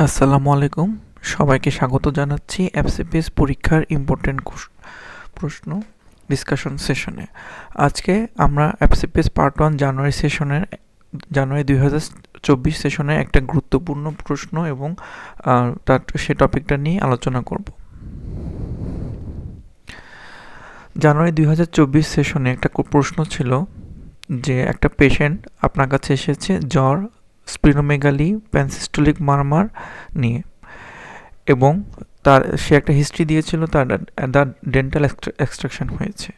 আসসালামু আলাইকুম, সবাইকে স্বাগত জানাচ্ছি এফসিপিএস পরীক্ষার ইম্পর্টেন্ট প্রশ্ন ডিসকাশন সেশনে। আজকে আমরা এফসিপিএস পার্ট 1 জানুয়ারি 2024 সেশনের একটা গুরুত্বপূর্ণ প্রশ্ন এবং সে টপিকটা নিয়ে আলোচনা করব। জানুয়ারি 2024 সেশনে একটা প্রশ্ন ছিল যে একটা পেশেন্ট আপনার কাছে এসেছে জ্বর, স্প্লিনোমেগালি, প্যানসিস্টোলিক মারমার নিয়ে, এবং সে একটা হিস্ট্রি দিয়েছিল তার ডেন্টাল এক্সট্রাকশন হয়েছে।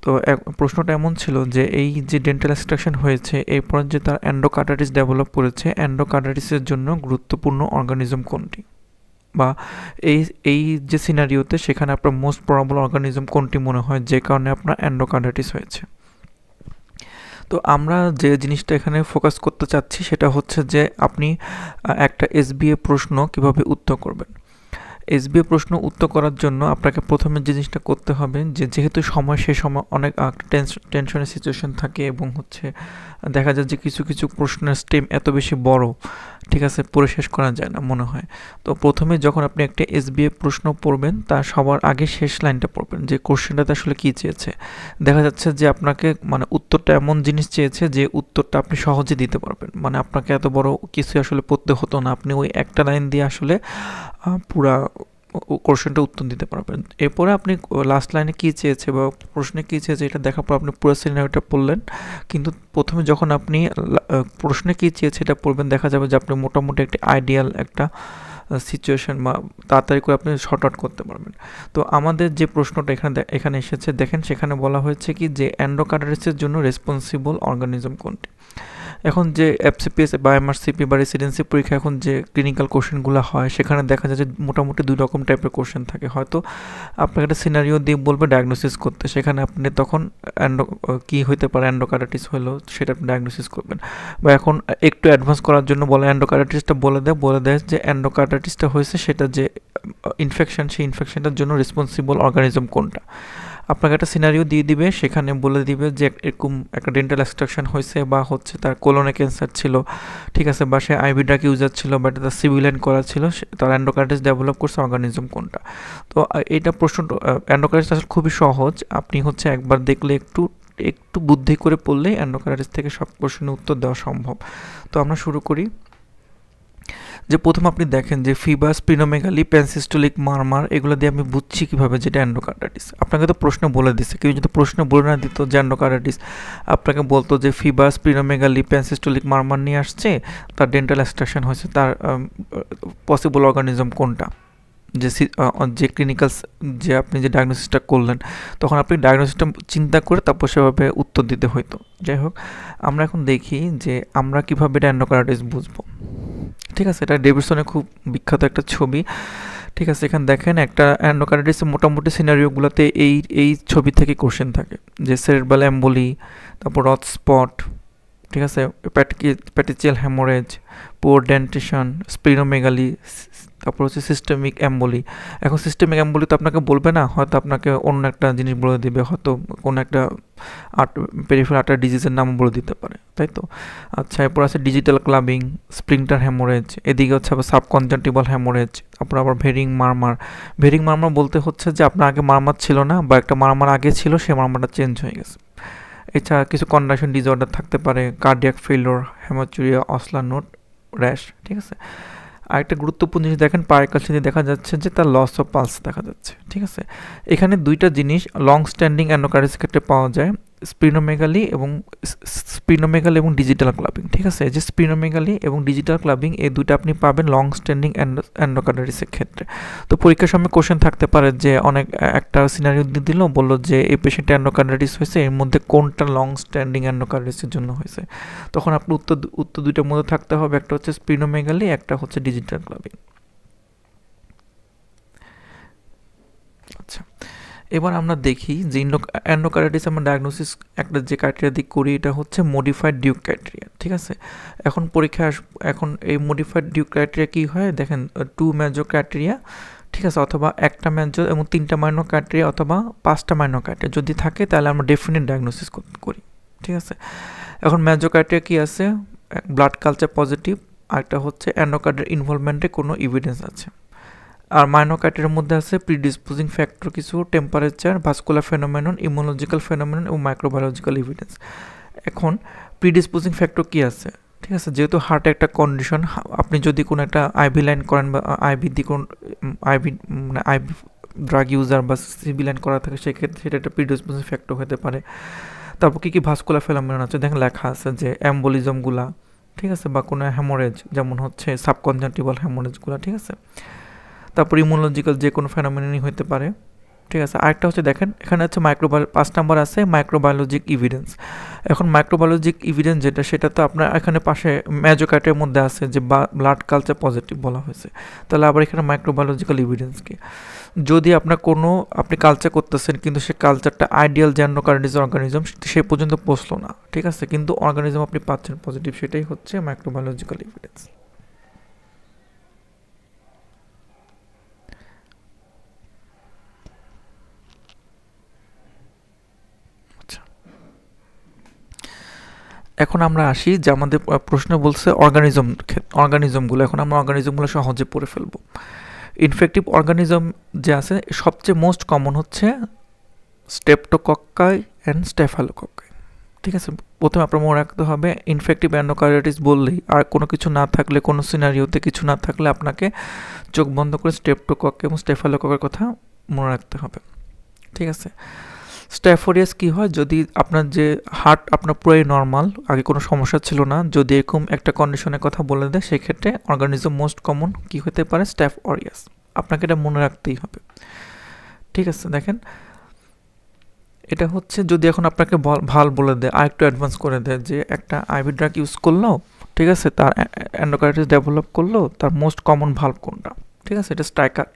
তো প্রশ্নটা এমন ছিল যে এই যে ডেন্টাল এক্সট্রাকশন হয়েছে এরপর যে তার এন্ডোকার্টাইটিস ডেভেলপ করেছে, এন্ডোকার্টাইটিসের জন্য গুরুত্বপূর্ণ অর্গানিজম কোনটি, বা এই যে সিনারিওতে সেখানে আপনার মোস্ট প্রবাবল অর্গানিজম কোনটি মনে হয় যে কারণে আপনার এন্ডোকার্টাইটিস হয়েছে। তো আমরা যে জিনিসটা এখানে ফোকাস করতে চাচ্ছি সেটা হচ্ছে যে আপনি একটা এসবিএ প্রশ্ন কিভাবে উত্তর করবেন। এসবিএ প্রশ্ন উত্তর করার জন্য আপনাকে প্রথমে যে জিনিসটা করতে হবে যে যেহেতু সে সময় অনেক টেনশনের সিচুয়েশন থাকে এবং দেখা যায় যে কিছু কিছু প্রশ্নের স্টেম এত বেশি বড়, ঠিক আছে, পড়ে শেষ করা যায় না মনে হয়। তো প্রথমে যখন আপনি একটা এসবিএ প্রশ্ন পড়বেন তার সবার আগে শেষ লাইনটা পড়বেন যে কোশ্চেনটাতে আসলে কী চেয়েছে। দেখা যাচ্ছে যে আপনাকে উত্তরটা এমন জিনিস চেয়েছে যে উত্তরটা আপনি সহজে দিতে পারবেন, আপনাকে এত বড় কিছু আসলে পড়তে হতো না, আপনি ওই একটা লাইন দিয়ে আসলে পুরা কোশ্চেনটা উত্তর দিতে পারবেন। এরপরে আপনি লাস্ট লাইনে কী চেয়েছে বা প্রশ্নে কী চেয়েছে এটা দেখার পর আপনি পুরো সিনারিওটা পড়লেন, কিন্তু প্রথমে যখন আপনি প্রশ্নে কী চেয়েছে এটা পড়বেন দেখা যাবে যে আপনি মোটামুটি একটা আইডিয়াল একটা সিচুয়েশন বা তাড়াতাড়ি করে আপনি শর্ট আউট করতে পারবেন। তো আমাদের যে প্রশ্নটা এখানে এসেছে দেখেন, সেখানে বলা হয়েছে কি যে এন্ডোকার্টাইটিসের জন্য রেসপন্সিবল অর্গানিজম কোনটি। এখন যে এফসিপিএস বা এমআরসিপি বা রেসিডেন্সি পরীক্ষা এখন যে ক্লিনিক্যাল কোশ্চেনগুলো হয় সেখানে দেখা যায় যে মোটামুটি দুই রকম টাইপের কোশ্চেন থাকে। হয়তো আপনাকে একটা সিনারিও দিয়ে বলবে ডায়াগনোসিস করতে, সেখানে আপনি তখন কী হইতে পারে, এন্ডোকার্টাইটিস হলো সেটা আপনি ডায়াগনোসিস করবেন। বা এখন একটু অ্যাডভান্স করার জন্য বলে এন্ডোকার্টাইটিসটা বলে দেয় যে এন্ডোকার্টাইটিসটা হয়েছে সেটা যে ইনফেকশন, সেই ইনফেকশনটার জন্য রেসপন্সিবল অর্গানিজম কোনটা। আপনাকে একটা সিনারিও দিয়ে দিবে, সেখানে বলে দিবে যে এরকম একটা ডেন্টাল এক্সট্রাকশন হয়েছে বা তার কোলনে ক্যান্সার ছিল, ঠিক আছে, বা সে আইভি ড্রাগ ইউজার ছিল, বাট তার সিভিলাইন করা ছিল, তার এন্ডোকার্টাইটিস ডেভেলপ করছে অর্গানিজম কোনটা। তো এইটা প্রশ্ন, এন্ডোকার্টাইটিস আসলে খুবই সহজ, আপনি একবার দেখলে একটু বুদ্ধি করে পড়লেই এন্ডোকার্টাইটিস থেকে সব প্রশ্নের উত্তর দেওয়া সম্ভব। তো আমরা শুরু করি। যে প্রথম আপনি দেখেন যে ফিবা, স্প্লিনোমেগালি, প্যানসিস্টোলিক মারমার, এগুলো দিয়ে আমি বুঝছি কীভাবে যেটা এন্ডোকার্টাইটিস। আপনাকে তো প্রশ্ন বলে দিচ্ছে, কেউ যদি প্রশ্ন বলে না দিত যে এন্ডোকার্টাইটিস, আপনাকে বলতো যে ফিবা, স্প্লিনোমেগালি, প্যানসিস্টোলিক মারমার নিয়ে আসছে, তার ডেন্টাল এক্সট্রাকশন হয়েছে, তার পসিবল অর্গানিজম কোনটা, যে ক্লিনিক্যাল যে আপনি যে ডায়াগনোসিসটা করলেন তখন আপনি ডায়াগনোসিসটা চিন্তা করে তারপর সেভাবে উত্তর দিতে হইতো। যাই হোক, আমরা এখন দেখি যে আমরা কীভাবে এটা এন্ডোকার্টাইটিস বুঝবো। ঠিক আছে, এটা ডেভিডসনের খুব বিখ্যাত একটা ছবি। ঠিক আছে, এখানে দেখেন একটা এন্ডোকার্টাইটিসের মোটামুটি সিনারিওগুলোতে এই ছবি থেকে কোশ্চেন থাকে, যে সেরেব্রাল এম্বোলি, তারপর রথ স্পট, ঠিক আছে, প্যাটিচিয়াল হ্যামোরেজ, পোর ডেন্টেশন, স্প্লিনোমেগালি, তারপর সিস্টেমিক অ্যাম্বোলি। এখন সিস্টেমিক অ্যাম্বোলি তো আপনাকে বলবে না, হয়তো আপনাকে অন্য একটা জিনিস বলে দিবে, হয়তো কোনো একটা পেরিফেরাল আর্টারি ডিজিজের নাম বলে দিতে পারে, তাই তো। আচ্ছা, এরপর আছে ডিজিটাল ক্লাবিং, স্প্লিন্টার হ্যামোরেজ, এদিকে আবার সাবকনজাংটিভাল হ্যামোরেজ, তারপর আবার ভেরিং মারমার। ভেরিং মারমার বলতে হচ্ছে যে আপনার আগে মারমার ছিল না, বা একটা মারমার আগে ছিল, সে মারমারটা চেঞ্জ হয়ে গেছে। এছাড়া কিছু কন্ডাকশন ডিসঅর্ডার থাকতে পারে, cardiac failure, haematuria, Osler node, rash, ঠিক আছে। আরেকটা গুরুত্বপূর্ণ জিনিস দেখেন, পায়ের কাছে দেখা যাচ্ছে যে তার লস অফ পালস দেখা যাচ্ছে, ঠিক আছে। এখানে দুইটা জিনিস লং স্ট্যান্ডিং এন্ডোকার্টাইটিসের ক্ষেত্রে পাওয়া যায়, স্প্লিনোমেগালি এবং ডিজিটাল ক্লাবিং, ঠিক আছে। যে স্প্লিনোমেগালি এবং ডিজিটাল ক্লাবিং এই দুইটা আপনি পাবেন লং স্ট্যান্ডিং এন্ডোকার্টাইটিসের ক্ষেত্রে। তো পরীক্ষার সময় কোশ্চেন থাকতে পারে যে একটা সিনারিও দিয়ে দিল, বললো যে এই পেশেন্টের এন্ডোকার্টাইটিস হয়েছে, এর মধ্যে কোনটা লং স্ট্যান্ডিং এন্ডোকার্টাইটিসের জন্য হয়েছে। তখন আপনার উত্তর দুইটার মধ্যে থাকতে হবে, একটা হচ্ছে স্প্লিনোমেগালি, একটা হচ্ছে ডিজিটাল ক্লাবিং। আচ্ছা, এবার আমরা দেখি যে এন্ডোকার্টাইটিস আমরা ডায়াগনোসিস একটা যে ক্রাইটেরিয়া দিয়ে করি এটা হচ্ছে মডিফাইড ডিউক ক্রাইটেরিয়া, ঠিক আছে। এখন এখন এই মডিফাইড ডিউক ক্রাইটেরিয়া কী হয় দেখেন, 2 মেজর ক্রাইটেরিয়া, ঠিক আছে, অথবা একটা মেজর এবং 3টা মাইনর ক্রাইটেরিয়া, অথবা 5টা মাইনর ক্রাইটেরিয়া যদি থাকে তাহলে আমরা ডেফিনিট ডায়াগনোসিস করি, ঠিক আছে। এখন মেজর ক্রাইটেরিয়া কী আছে, ব্লাড কালচার পজিটিভ, আরেকটা হচ্ছে অ্যান্ডোকার্ডের ইনভলভমেন্টে কোনো এভিডেন্স আছে। আর মাইনোকার্ডের মধ্যে আছে প্রিডিসপোজিং ফ্যাক্টর কিছু, temperature, vascular phenomenon, immunological phenomenon এবং মাইক্রোবায়োলজিক্যাল এভিডেন্স। এখন প্রিডিসপোজিং ফ্যাক্টর কি আছে, ঠিক আছে, যেহেতু হার্টে একটা কন্ডিশন, আপনি যদি কোনো একটা আইভি লাইন করেন বা আইভি দিয়ে কোনো আইভি ড্রাগ ইউজার বা সিবি লাইন করা থাকে, সেক্ষেত্রে সেটা একটা প্রিডিসপোজিং ফ্যাক্টর হতে পারে। তারপর কী কী ভাস্কুলার ফেনোমেনন আছে দেখেন লেখা আছে যে অ্যাম্বোলিজমগুলা, ঠিক আছে, বা কোনো হ্যামোরেজ যেমন হচ্ছে সাবকনজাংটিভাল হ্যামোরেজগুলা, ঠিক আছে। তারপর ইমিউনোলজিক্যাল যে কোনো ফেনোমেনই হতে পারে, ঠিক আছে। আরেকটা হচ্ছে দেখেন এখানে হচ্ছে 5 নাম্বার আছে মাইক্রোবায়োলজিক ইভিডেন্স। এখন মাইক্রোবায়োলজিক ইভিডেন্স যেটা, সেটা তো আপনার এখানে পাশে ম্যাজোকার্টের মধ্যে আছে যে ব্লাড কালচার পজিটিভ বলা হয়েছে, তাহলে আবার এখানে মাইক্রোবায়োলজিক্যাল ইভিডেন্স কি, যদি আপনার কোনো আপনি কালচার করতেছেন কিন্তু সে কালচারটা আইডিয়াল যে অ্যান্ডোকার্ডিস অর্গানিজম সে পর্যন্ত পৌঁছলো না, ঠিক আছে, কিন্তু অর্গানিজম আপনি পাচ্ছেন পজিটিভ, সেটাই হচ্ছে মাইক্রোবায়োলজিক্যাল এভিডেন্স। এখন আমরা আসি যে আমাদের প্রশ্ন বলছে অর্গানিজমগুলো, এখন আমরা অর্গানিজমগুলো সহজে পড়ে ফেলবো। ইনফেক্টিভ অর্গানিজম যে আছে সবচেয়ে মোস্ট কমন হচ্ছে স্টেপটোকক্কাই অ্যান্ড স্টেফালোকক্কাই, ঠিক আছে। প্রথমে আপনার মনে রাখতে হবে ইনফেক্টিভ অ্যান্ডোকার্ডিটিস বললেই আর কোনো কিছু না থাকলে, কোনো সিনারিওতে কিছু না থাকলে আপনাকে চোখ বন্ধ করে স্টেপটোকক এবং স্টেফালোককের কথা মনে রাখতে হবে, ঠিক আছে। স্ট্যাফোরিয়াস কী হয়, যদি আপনার যে হার্ট আপনার পুরোই নর্মাল, আগে কোনো সমস্যা ছিল না, যদি এরকম একটা কন্ডিশনের কথা বলে দেয় সেক্ষেত্রে অর্গানিজম মোস্ট কমন কী হতে পারে, স্ট্যাফোরিয়াস। আপনাকে এটা মনে রাখতেই হবে, ঠিক আছে। দেখেন এটা হচ্ছে যদি এখন আপনাকে ভাল বলে দেয়, আরেকটু অ্যাডভান্স করে দেয় যে একটা আইভি ড্রাগ ইউজ করলো, ঠিক আছে, তার অ্যান্ডোকার্ডিটিস ডেভেলপ করলো, তার মোস্ট কমন ভাল্ব কোনটা, ঠিক আছে, এটা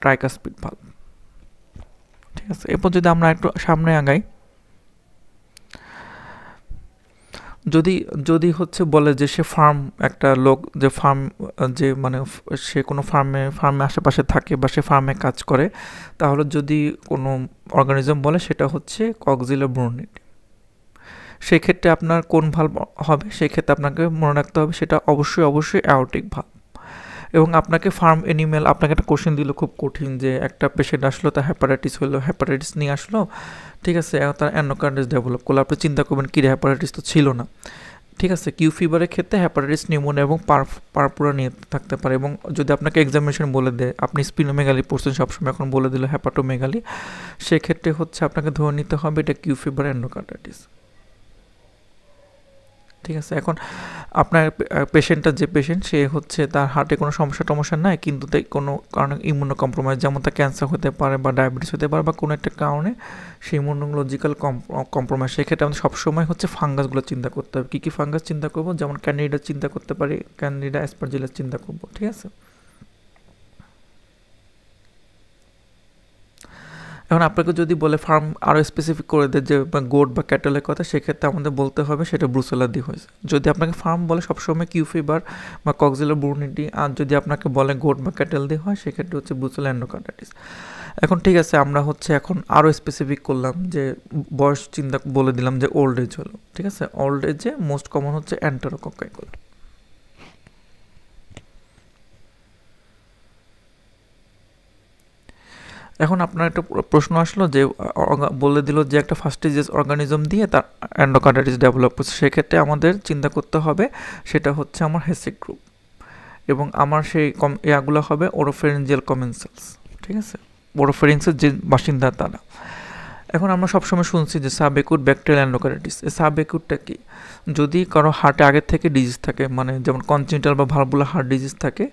ট্রাইকাসপিড ভাল্ব, ঠিক আছে। এরপর যদি আমরা একটু সামনে আগাই, যদি হচ্ছে বলে যে সে একটা লোক যে যে মানে সে কোনো ফার্মে আশেপাশে থাকে বা সে ফার্মে কাজ করে, তাহলে যদি কোনো অর্গানিজম বলে সেটা হচ্ছে কক্সিলা ব্রুনিটি, সেক্ষেত্রে আপনার কোন ভাল্ব হবে, সেক্ষেত্রে আপনাকে মনে রাখতে হবে সেটা অবশ্যই অ্যাওর্টিক ভাল্ব। এবং আপনাকে ফার্ম অ্যানিম্যাল, আপনাকে একটা কোশ্চেন দিল খুব কঠিন যে একটা পেশেন্ট আসলো, তার হ্যাপাটাইটিস হলো, হ্যাপাটাইটিস নিয়ে আসলো, ঠিক আছে, তার অ্যান্ডোকার্ডিটিস ডেভেলপ করলো, আপনি চিন্তা করবেন কি হ্যাপাটাইটিস তো ছিল না, ঠিক আছে। কিউ ফিভারের ক্ষেত্রে হ্যাপাটাইটিস নিউমোনিয়া এবং পারপুরা নিয়ে থাকতে পারে। এবং যদি আপনাকে এক্সামিনেশন বলে দেয় আপনি স্পিনোমেগালি পড়ছেন সবসময়, এখন বলে দিল হ্যাপাটোমেগালি, সেক্ষেত্রে হচ্ছে আপনাকে ধরে নিতে হবে এটা কিউ ফিভার অ্যান্ডোকার্ডিটিস, ঠিক আছে। এখন আপনার পেশেন্টটা যে পেশেন্ট সে হচ্ছে তার হার্টে কোনো সমস্যা নাই, কিন্তু তাই কোনো কারণে ইমিউনো কম্প্রোমাইজ, যেমন তার ক্যান্সার হতে পারে বা ডায়াবেটিস হতে পারে বা কোনো একটা কারণে সেই ইমিউনোলজিক্যাল কম্প্রোমাইজ, সেক্ষেত্রে আমাদের সবসময় হচ্ছে ফাঙ্গাসগুলো চিন্তা করতে হবে। কী কী ফাঙ্গাস চিন্তা করবো, যেমন ক্যান্ডিডা চিন্তা করতে পারি, ক্যান্ডিডা অ্যাসপারজিলাস চিন্তা করবো, ঠিক আছে। এখন আপনাকে যদি বলে ফার্ম আরও স্পেসিফিক করে দেয় যে গোট বা ক্যাটেলের কথা, সেক্ষেত্রে আমাদের বলতে হবে সেটা ব্রুসেলা দিয়ে হয়েছে। যদি আপনাকে ফার্ম বলে সবসময় কিউ ফিভার বা কক্সিলা ব্রুনিটি, আর যদি আপনাকে বলে গোট বা ক্যাটেল দিয়ে হয় সেক্ষেত্রে হচ্ছে ব্রুসেলা অ্যান্ডোকার্ডিটিস। এখন ঠিক আছে, আমরা হচ্ছে এখন আরও স্পেসিফিক করলাম যে বয়স চিন্তা বলে দিলাম যে ওল্ড এজ হলো, ঠিক আছে। ওল্ড এজে মোস্ট কমন হচ্ছে এন্টেরোকক্কাইগুলো। এখন আপনার একটা প্রশ্ন আসলো যে বলে দিল যে একটা ফাস্টিজিয়াস অর্গানিজম দিয়ে তার অ্যান্ডোকার্ডিটিস ডেভেলপ করছে, সেক্ষেত্রে আমাদের চিন্তা করতে হবে সেটা হচ্ছে আমার হেসিক গ্রুপ, এবং আমার সেই ইয়াগুলো হবে ওরোফেরেঞ্জিয়াল কমেন্সালস, ঠিক আছে, ওরোফেরিংসের যে বাসিন্দা তারা। এখন আমরা সবসময় শুনছি যে সাবএকুট ব্যাকটেরিয়াল অ্যান্ডোকার্ডিটিস। এই সাবএকুটটা কি, যদি কারো হার্টে আগের থেকে ডিজিজ থাকে, মানে যেমন কনজেনিটাল বা ভালভুলার হার্ট ডিজিজ থাকে,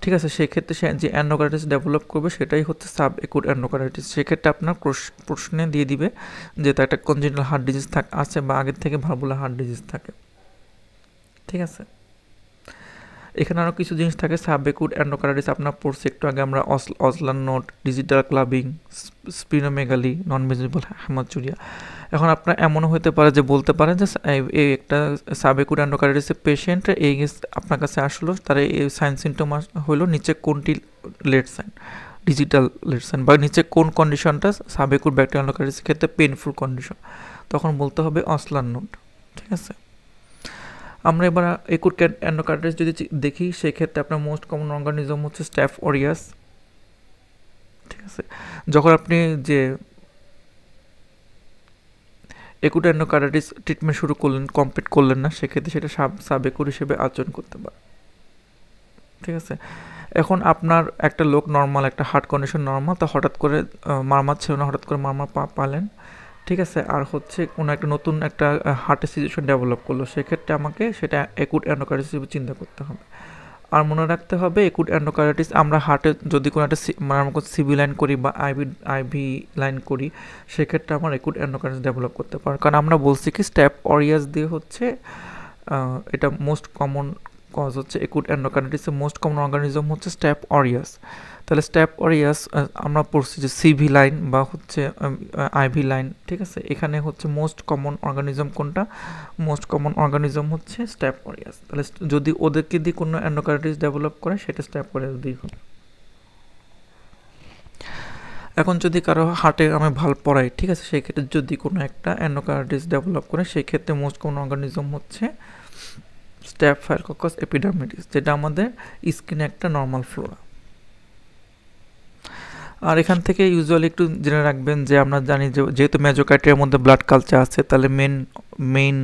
ঠিক আছে, সেক্ষেত্রে সে যে অ্যান্ডোকার্ডিটিস ডেভেলপ করবে সেটাই হচ্ছে সাবএকুট অ্যান্ডোকার্ডিটিস। সেক্ষেত্রে আপনার প্রশ্নে দিয়ে দিবে যে তার একটা কনজেনিটাল হার্ট ডিজিজ আছে বা আগের থেকে ভালভুলার হার্ট ডিজিজ থাকে, ঠিক আছে। এখানে আরও কিছু জিনিস থাকে। সাবএকুট অ্যান্ডোকার্ডিটিস আপনার পড়ছি একটু আগে আমরা, অজলার নোট, ডিজিটাল ক্লাবিং, স্পিনোমেগালি, নন ভিজিবল হেমাচুরিয়া। এখন আপনার এমনও হতে পারে যে বলতে পারেন যে এই একটা সাবএকুট অ্যান্ডোকার্ডিটিসের পেশেন্ট এই আপনার কাছে আসলো, তার এই সাইন সিমটম হলো, নিচে কোনটি late sign, digital late sign, বা নিচে কোন কন্ডিশনটা সাবএকুট ব্যাকটেরিয়াল অ্যান্ডোকার্ডিটিসের ক্ষেত্রে পেনফুল কন্ডিশন, তখন বলতে হবে অসলার নোট, ঠিক আছে। আমরা এবার একুট এন্ডোকার্ডিটিস যদি দেখি, সেক্ষেত্রে আপনার মোস্ট কমন অর্গানিজম হচ্ছে স্ট্যাফ অরিয়াস। ঠিক আছে, যখন আপনি যে একুট এন্ডোকার্ডিটিস ট্রিটমেন্ট শুরু করলেন, কমপ্লিট করলেন না, সেক্ষেত্রে সেটা সাবেকুট হিসেবে আচরণ করতে পারে। ঠিক আছে, এখন আপনার একটা লোক নর্মাল, একটা হার্ট কন্ডিশন নর্মাল, তা হঠাৎ করে মারমার ছিল না, হঠাৎ করে মারমার পালেন। ঠিক আছে, আর হচ্ছে কোনো একটা নতুন একটা হার্টের সিচুয়েশন ডেভেলপ করলো, সেক্ষেত্রে আমাকে সেটা একুট এন্ডোকার্ডিটিস হিসেবে চিন্তা করতে হবে। আর মনে রাখতে হবে একুট এন্ডোকার্ডিটিস আমরা হার্টে যদি কোনো একটা সিবি লাইন করি বা আইভি লাইন করি, সেক্ষেত্রে আমার একুট এন্ডোকার্ডিটিস ডেভেলপ করতে পারে। কারণ আমরা বলছি কি স্ট্যাপ অরিয়াস দিয়ে হচ্ছে এটা মোস্ট কমন কজ হচ্ছে একুট এন্ডোকার্ডিটিসের মোস্ট কমন অর্গানিজম হচ্ছে স্ট্যাপ অরিয়াস। তাহলে স্ট্যাপ অরিয়াস আমরা পড়ছি যে সিভি লাইন বা হচ্ছে আইভি লাইন। ঠিক আছে, এখানে হচ্ছে মোস্ট কমন অর্গানিজম কোনটা? মোস্ট কমন অর্গানিজম হচ্ছে স্ট্যাপ অরিয়াস। তাহলে যদি ওদেরকে দিয়ে কোনো এন্ডোকার্ডিটিস ডেভেলপ করে, সেটা স্ট্যাপ অরিয়াস দিয়ে হবে। এখন যদি কারো হার্টে আমি ভাল পড়াই, ঠিক আছে, সেক্ষেত্রে যদি কোনো একটা এন্ডোকার্ডিটিস ডেভেলপ করে, সেক্ষেত্রে মোস্ট কমন অর্গানিজম হচ্ছে স্ট্যাফাইলোকোকাস এপিডার্মিডিস, যেটা আমাদের স্কিনে একটা নর্মাল ফ্লোরা। আর এখান থেকে ইউজুয়ালি একটু জেনে রাখবেন যে আমরা জানি যে যেহেতু মেজোকার্ডিয়ার মধ্যে ব্লাড কালচার আছে, তাহলে মেইন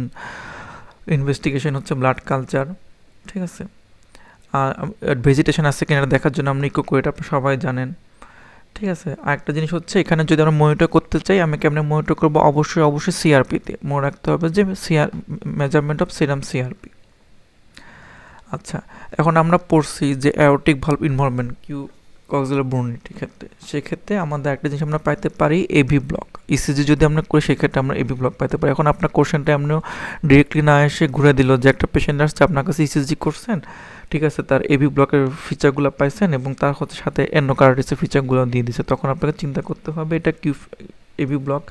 ইনভেস্টিগেশন হচ্ছে ব্লাড কালচার। ঠিক আছে, আর ভেজিটেশন আছে কিনা দেখার জন্য আমরা ইকোকোয়েট আপনি সবাই জানেন। ঠিক আছে, আরেকটা জিনিস হচ্ছে এখানে যদি আমরা মনিটর করতে চাই, আমি কেমনে মনিটর করবো? অবশ্যই সিআরপিতে। মনে রাখতে হবে যে মেজারমেন্ট অফ সিরাম সিআরপি। আচ্ছা, এখন আমরা পড়ছি যে অ্যাওরটিক ভালভ ইনভলভমেন্ট কক্সিলার ব্রুনিটির ক্ষেত্রে, সেক্ষেত্রে আমাদের একটা জিনিস আমরা পাইতে পারি এভি ব্লক। ইসিজি যদি আমরা করি, সেক্ষেত্রে আমরা এভি ব্লক পাইতে পারি। এখন আপনার কোশ্চেনটা এমনিও ডিরেক্টলি না এসে ঘুরে দিল যে একটা পেশেন্ট আসছে আপনার কাছে, ইসিজি করছেন, ঠিক আছে, তার এভি ব্লকের ফিচারগুলো পাইছেন এবং তার হচ্ছে সাথে এন্ডোকার্ডিটিসের ফিচারগুলো দিয়ে দিচ্ছে, তখন আপনাকে চিন্তা করতে হবে এটা এভি ব্লক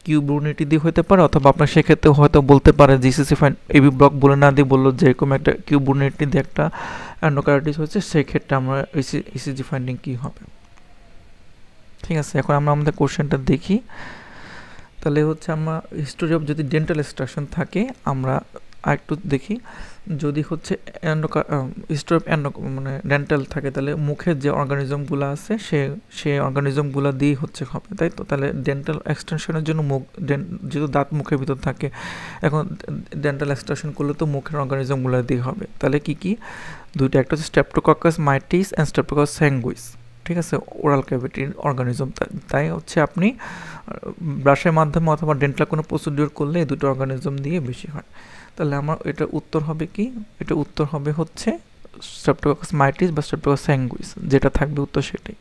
কিউব্রুনিটি দিয়ে হতে পারে, অথবা আপনার সেক্ষেত্রে হয়তো বলতে পারে যে ইসিজি এভি ব্লক বলে না দিয়ে বললো যে এরকম একটা কিউব্রুনিটি দিয়ে একটা এন্ডোকার্ডিটিস হচ্ছে, সেক্ষেত্রে আমরা ইসিজি ফাইন্ডিং কী হবে। ঠিক আছে, এখন আমরা আমাদের কোশ্চেনটা দেখি। তাহলে হচ্ছে আমরা হিস্টোরি অফ যদি ডেন্টাল এক্সট্রাকশন থাকে, আমরা আরেকটু দেখি। যদি হচ্ছে হিস্টোরি অফ মানে ডেন্টাল থাকে, তাহলে মুখের যে অর্গানিজমগুলো আছে সে অর্গানিজমগুলো দিয়ে হচ্ছে হবে, তাই তো? তাহলে ডেন্টাল এক্সটেনশনের জন্য যেহেতু দাঁত মুখের ভিতর থাকে, এখন ডেন্টাল এক্সট্রাকশন করলে তো মুখের অর্গানিজমগুলো দিয়ে হবে। তাহলে কি দুইটা, একটা হচ্ছে স্ট্রেপ্টোকক্কাস মাইটিস অ্যান্ড স্ট্রেপ্টোকক্কাস স্যাঙ্গুইস। ঠিক আছে, ওরাল ক্যাভিটির অর্গানিজম। তাই হচ্ছে আপনি ব্রাশের মাধ্যমে অথবা ডেন্টাল কোনো প্রসিডিওর করলে এই দুটো অর্গানিজম দিয়ে বেশি হয়। তাহলে আমার এটা উত্তর হবে কি? এটা উত্তর হবে হচ্ছে স্ট্রেপ্টোকক্কাস মাইটিস বা স্ট্রেপ্টোকক্কাস স্যাঙ্গুইস, যেটা থাকবে উত্তর সেটাই।